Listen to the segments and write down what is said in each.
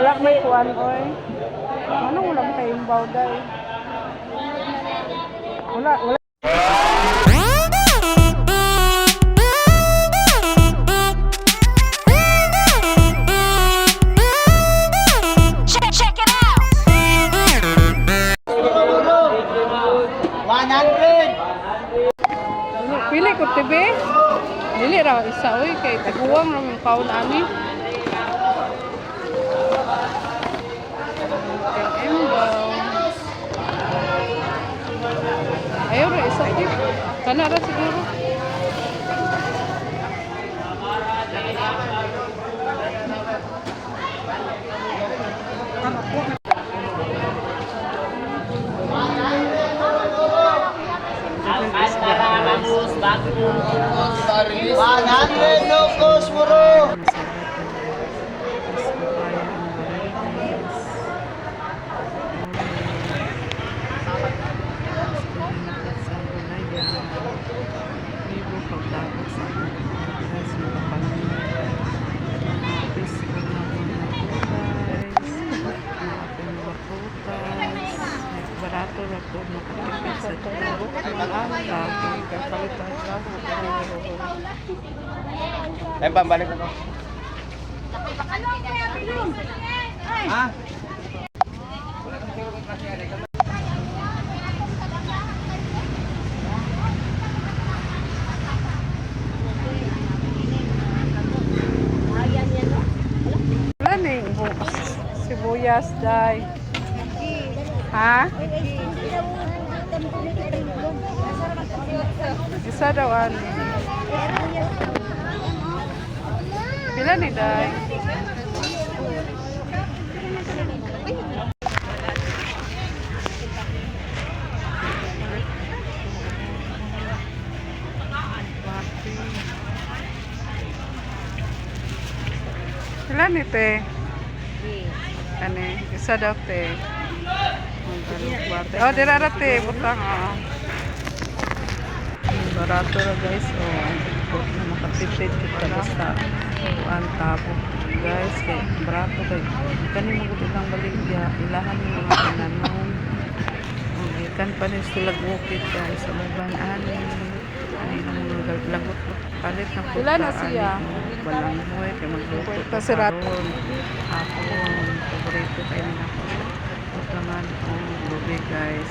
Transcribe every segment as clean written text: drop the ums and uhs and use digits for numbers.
Wala may kuan oy. Ano wala kayong bawday? Wala. Check it out. 100. Pili ko tibi. Dili ra isa oy kay taguwang ra yung kaon ani. Ayaw ra isa tip. Kana ra siguro. Bagus, bagus. 100 locos muro. Barato ra po makatipid sa tubo. Kapalitan sa Eh, pambalik ako. Ha? wala ning sibuyas day. Ha? Isa daw ani. Pila ni day? Pila ni te? Ani, isa daw te. Oh, dirara te, butang ah. Barato ra guys, oh. Makatipid kita basta ang tabo guys, kay barato kay kani magud ang baligya, ilahan ni mga kananon. Ikan pa ni sulag bukid guys, sa laban ani nang lagot palit na po. Wala na siya. Walang hoy kay magluto pa sirat. Ako paborito kay nila ko. Utaman ang lubi guys.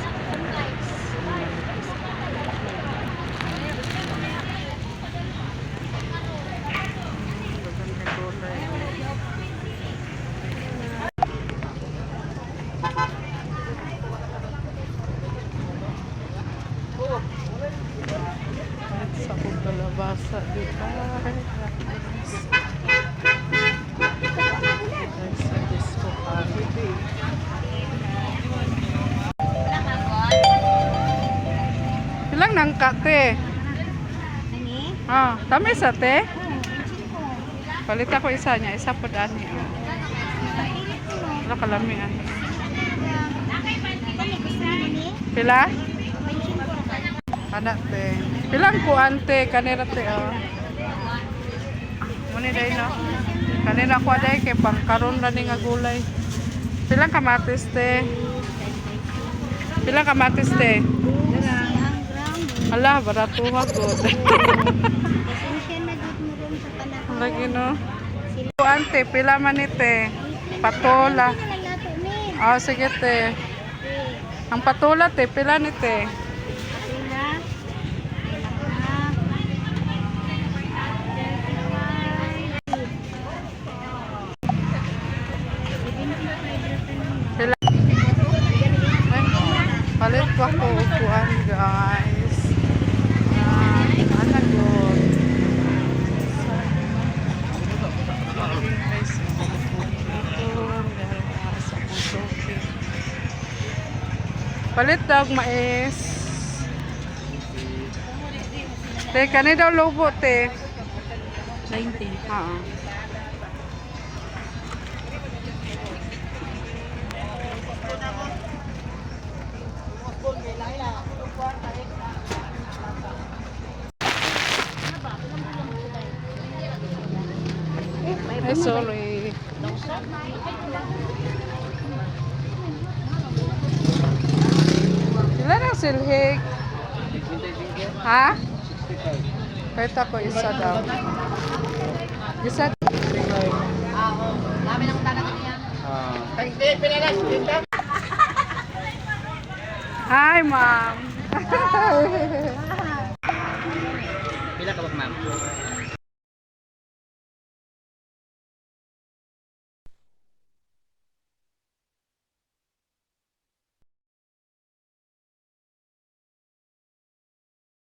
Sa kalabasa dito. Sa disco party. Ilang nangka te? Ah, tamis sa te? Palit ako isa niya, isa po dani. Wala kalamian. Pila? Anak te. Pilang kuan te kanira te oh. Muni day no. Kanina ko day kay pangkaron ra ni nga gulay. Pilang kamatis te? Pilang kamatis te? Ala, barato ha gud. Lagi no. Kuan te, pila man ni te? Patola. Oh, sige te. Ang patola te, pila ni te? Palit pa ko upuan guys. Ano good. Palit daw mais. Te, kani daw lobo te. 20. Oo. Ay, sorry. silhig. Ha? Kahit ako isa daw. Isa. Hi, ma'am. Pila ka ba, ma'am?